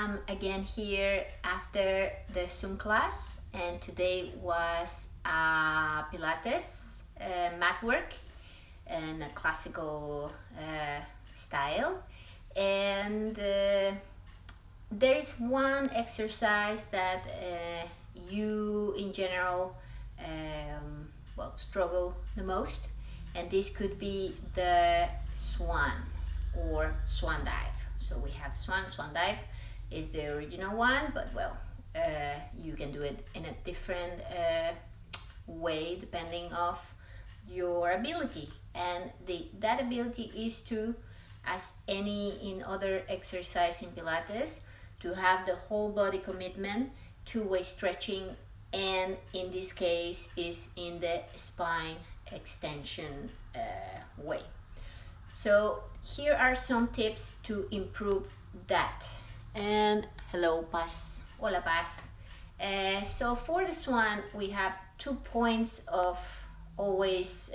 I'm again here after the Zoom class, and today was Pilates mat work and a classical style. And there is one exercise that you in general struggle the most, and this could be the swan or swan dive. So we have swan dive is the original one, but you can do it in a different way depending of your ability, and that ability is to, as any in other exercise in Pilates, to have the whole body commitment, two-way stretching, and in this case is in the spine extension way. So here are some tips to improve that. And hello Paz, hola Paz. So for this one we have 2 points of always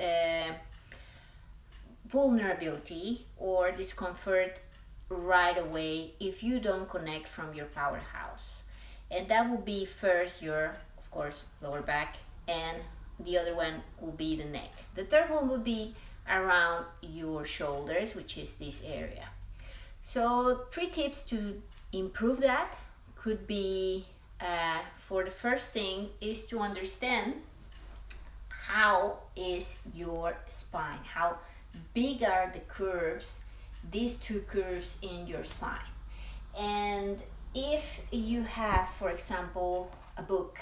vulnerability or discomfort right away if you don't connect from your powerhouse, and that will be first your, of course, lower back, and the other one will be the neck. The third one will be around your shoulders, which is this area. So 3 tips to improve that could be, for the first thing is to understand how is your spine, how big are the curves, these 2 curves in your spine. And if you have, for example, a book,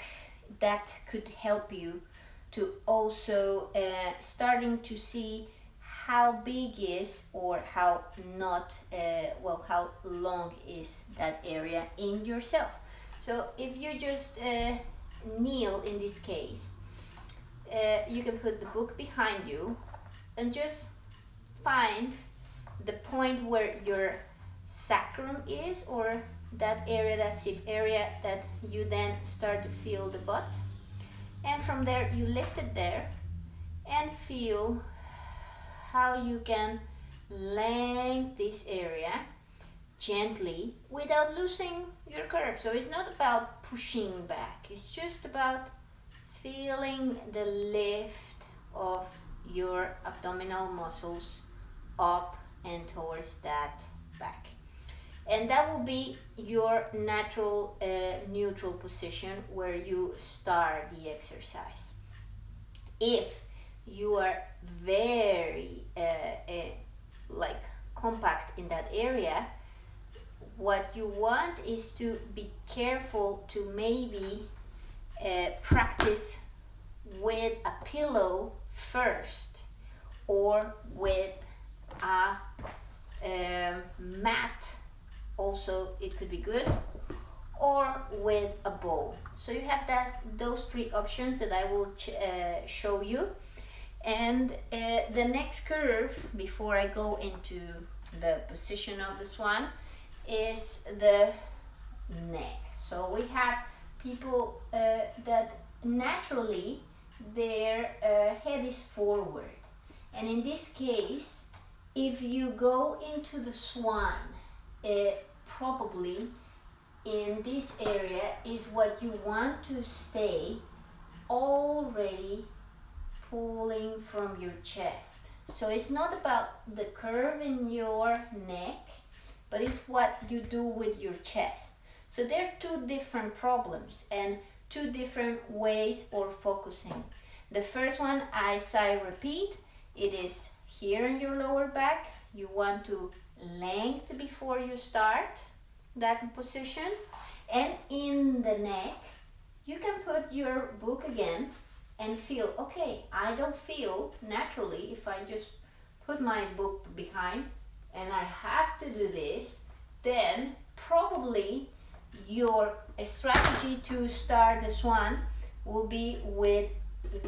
that could help you to also starting to see how big is, or how not, how long is that area in yourself. So if you just kneel in this case, you can put the book behind you and just find the point where your sacrum is, or that area, that safe area that you then start to feel the butt. And from there you lift it there and feel how you can lengthen this area gently without losing your curve. So it's not about pushing back, it's just about feeling the lift of your abdominal muscles up and towards that back. And that will be your natural neutral position where you start the exercise. If you are very compact in that area, what you want is to be careful to maybe practice with a pillow first, or with a mat also, it could be good, or with a bowl. So you have those 3 options that I will show you. And the next curve, before I go into the position of the swan, is the neck. So we have people that naturally their head is forward, and in this case, if you go into the swan, probably in this area is what you want to stay already pulling from your chest. So it's not about the curve in your neck, but it's what you do with your chest. So there are 2 different problems and 2 different ways of focusing. The first one, as I repeat, it is here in your lower back. You want to lengthen before you start that position. And in the neck, you can put your book again and feel, okay, I don't feel naturally if I just put my book behind and I have to do this, then probably your strategy to start the swan will be with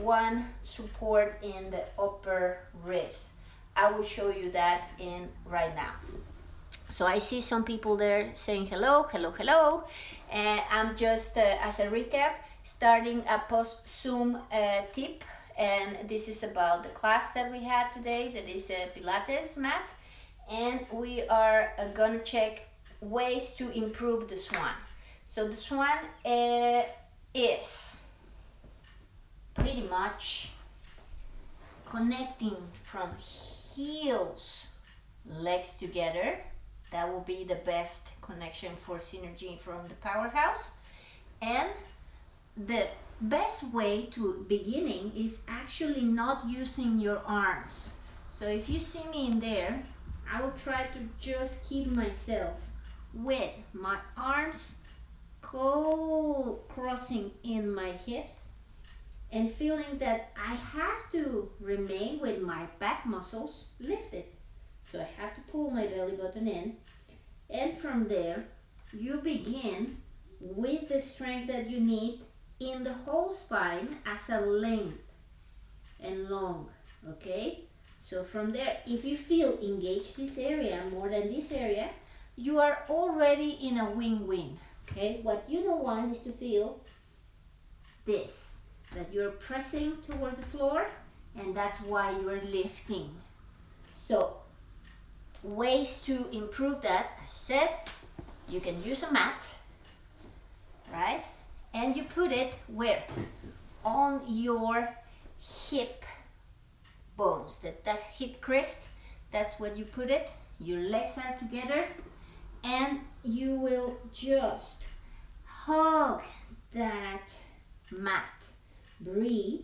one support in the upper ribs. I will show you that in right now. So I see some people there saying hello. I'm just, as a recap, starting a post-Zoom tip, and this is about the class that we had today, that is a Pilates mat, and we are gonna check ways to improve the swan. So the swan is pretty much connecting from heels, legs together. That will be the best connection for synergy from the powerhouse. And the best way to beginning is actually not using your arms. So if you see me in there, I will try to just keep myself with my arms crossing in my hips and feeling that I have to remain with my back muscles lifted. So I have to pull my belly button in, and from there you begin with the strength that you need in the whole spine as a length and long, okay? So from there, if you feel engage this area more than this area, you are already in a win-win, okay? What you don't want is to feel this, that you're pressing towards the floor, and that's why you're lifting. So ways to improve that, as I said, you can use a mat, right? And you put it where? On your hip bones, that hip crest, that's what you put it. Your legs are together, and you will just hug that mat. Breathe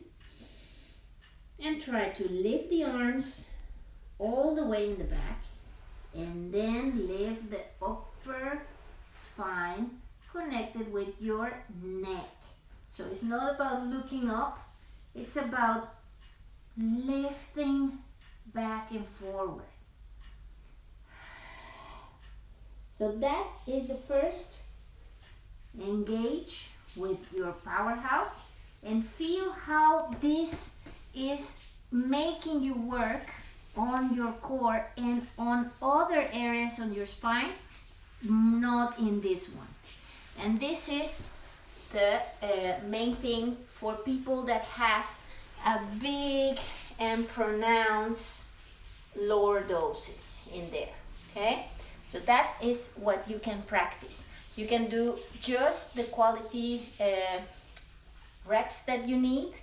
and try to lift the arms all the way in the back, and then lift the upper spine connected with your neck. So it's not about looking up, it's about lifting back and forward. So that is the first. Engage with your powerhouse and feel how this is making you work on your core and on other areas on your spine, not in this one. And this is the main thing for people that has a big and pronounced lower doses in there, okay? So that is what you can practice. You can do just the quality reps that you need,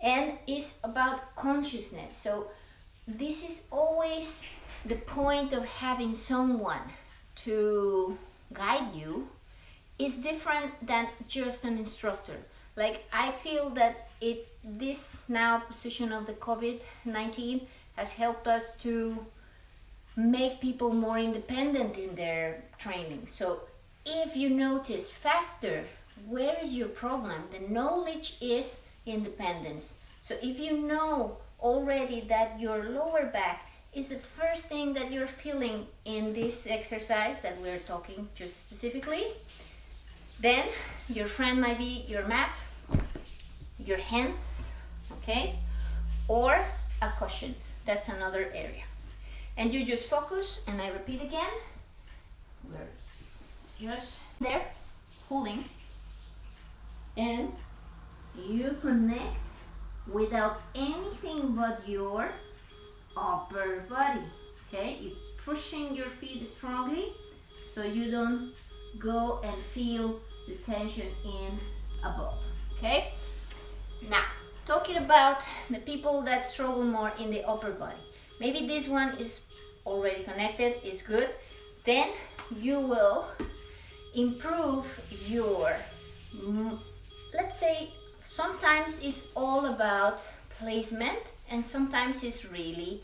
and it's about consciousness. So this is always the point of having someone to guide you. Is different than just an instructor. Like, I feel that this now position of the COVID-19 has helped us to make people more independent in their training. So if you notice faster, where is your problem? The knowledge is independence. So if you know already that your lower back is the first thing that you're feeling in this exercise that we're talking just specifically, then your friend might be your mat, your hands, okay, or a cushion. That's another area. And you just focus, and I repeat again, we're just there, pulling, and you connect without anything but your upper body, okay? You're pushing your feet strongly so you don't go and feel the tension in above, okay? Now, talking about the people that struggle more in the upper body. Maybe this one is already connected, is good. Then you will improve your, let's say, sometimes it's all about placement, and sometimes it's really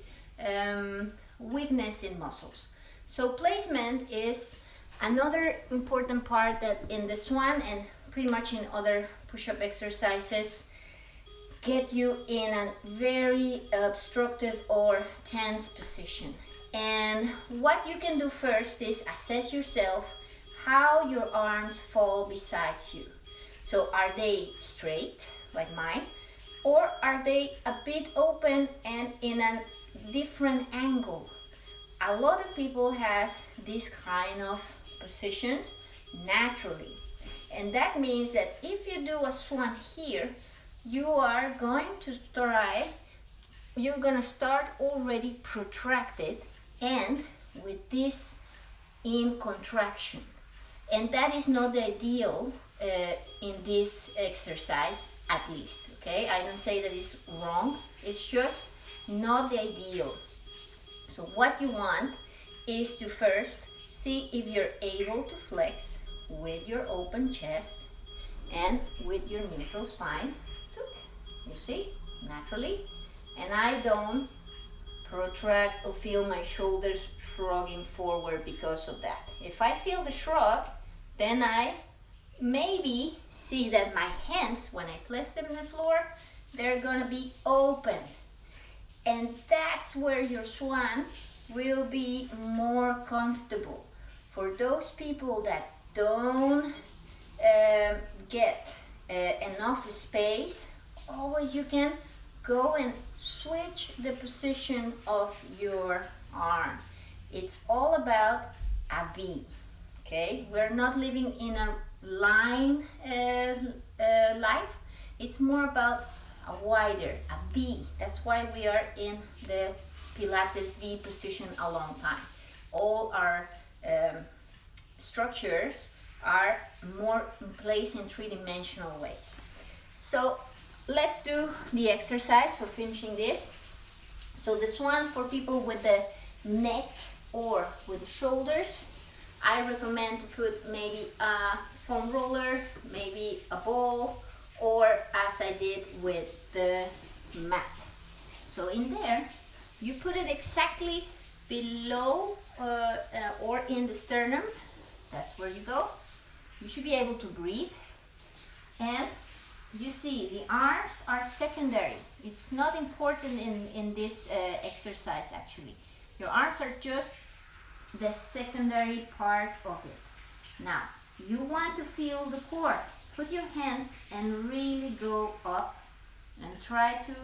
weakness in muscles. So placement is another important part that in the Swan and pretty much in other push-up exercises get you in a very obstructed or tense position. And what you can do first is assess yourself how your arms fall besides you. So are they straight like mine, or are they a bit open and in a different angle? A lot of people has this kind of positions naturally, and that means that if you do a swan here, you're gonna start already protracted, and with this in contraction. And that is not the ideal in this exercise, at least, okay? I don't say that it's wrong, it's just not the ideal. So what you want is to first see if you're able to flex with your open chest and with your neutral spine. You see, naturally. And I don't protract or feel my shoulders shrugging forward because of that. If I feel the shrug, then I maybe see that my hands, when I place them on the floor, they're gonna be open. And that's where your swan will be more comfortable. For those people that don't get enough space, always you can go and switch the position of your arm. It's all about a V, okay? We're not living in a line life. It's more about a wider, a V. That's why we are in the Pilates V position a long time. All our structures are more in place in three-dimensional ways. So let's do the exercise for finishing this. So the swan for people with the neck or with the shoulders, I recommend to put maybe a foam roller, maybe a ball, or as I did with the mat. So in there, you put it exactly below or in the sternum. That's where you go. You should be able to breathe. And you see, the arms are secondary. It's not important in this exercise actually. Your arms are just the secondary part of it. Now, you want to feel the core. Put your hands and really go up and try to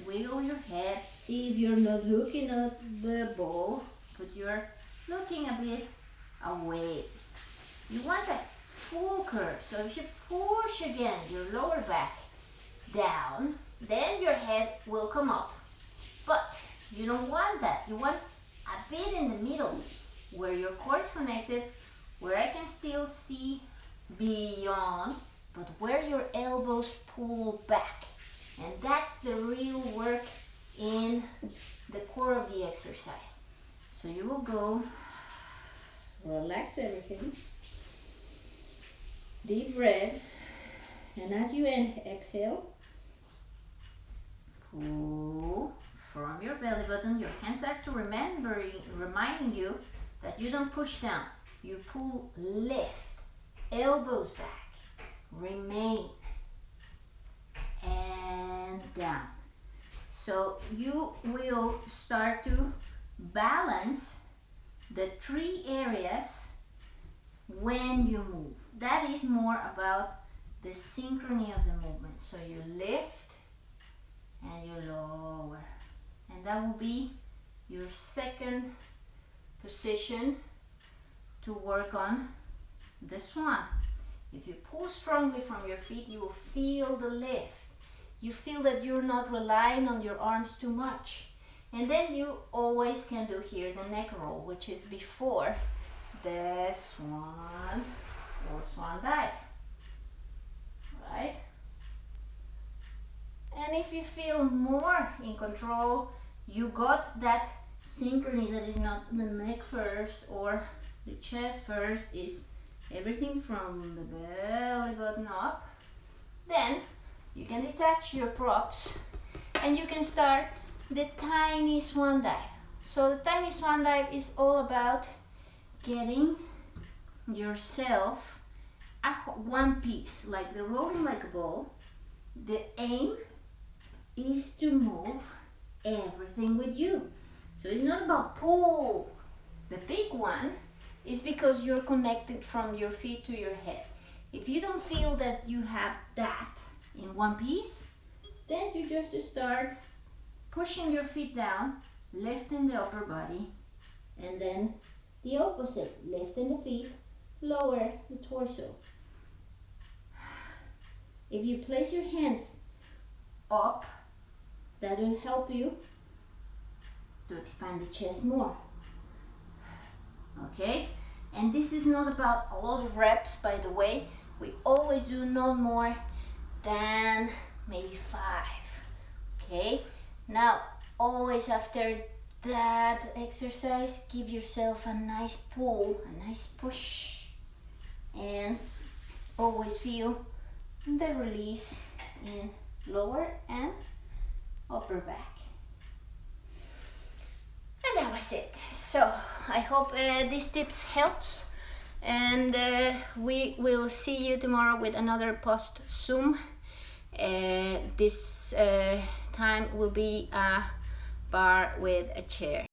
wiggle your head. See if you're not looking at the ball, but you're looking a bit away. You want a full curve. So if you push again your lower back down, then your head will come up. But you don't want that. You want a bit in the middle where your core is connected, where I can still see beyond, but where your elbows pull back. And that's the real work in the core of the exercise. So you will go, relax everything, deep breath, and as you exhale, pull from your belly button. Your hands are to reminding you that you don't push down. You pull, lift, elbows back, remain, and down. So you will start to balance the three areas when you move. That is more about the synchrony of the movement. So you lift and you lower. And that will be your second position to work on the swan. If you pull strongly from your feet, you will feel the lift. You feel that you're not relying on your arms too much. And then you always can do here the neck roll, which is before the swan or swan dive, right? And if you feel more in control, you got that synchrony that is not the neck first or the chest first, is everything from the belly button up. Then you can detach your props and you can start the tiny swan dive. So the tiny swan dive is all about getting yourself one piece, like the rolling like a ball. The aim is to move everything with you. So it's not about pull. The big one is because you're connected from your feet to your head. If you don't feel that you have that in one piece, then you just start pushing your feet down, lifting the upper body, and then the opposite, lifting the feet, lower the torso. If you place your hands up, that will help you to expand the chest more. Okay, And this is not about a lot of reps, by the way. We always do not more than maybe 5. Okay, now always after that exercise, give yourself a nice pull, a nice push, and always feel the release in lower and upper back. And that was it. So I hope these tips helps, and we will see you tomorrow with another post Zoom. This time will be a bar with a chair.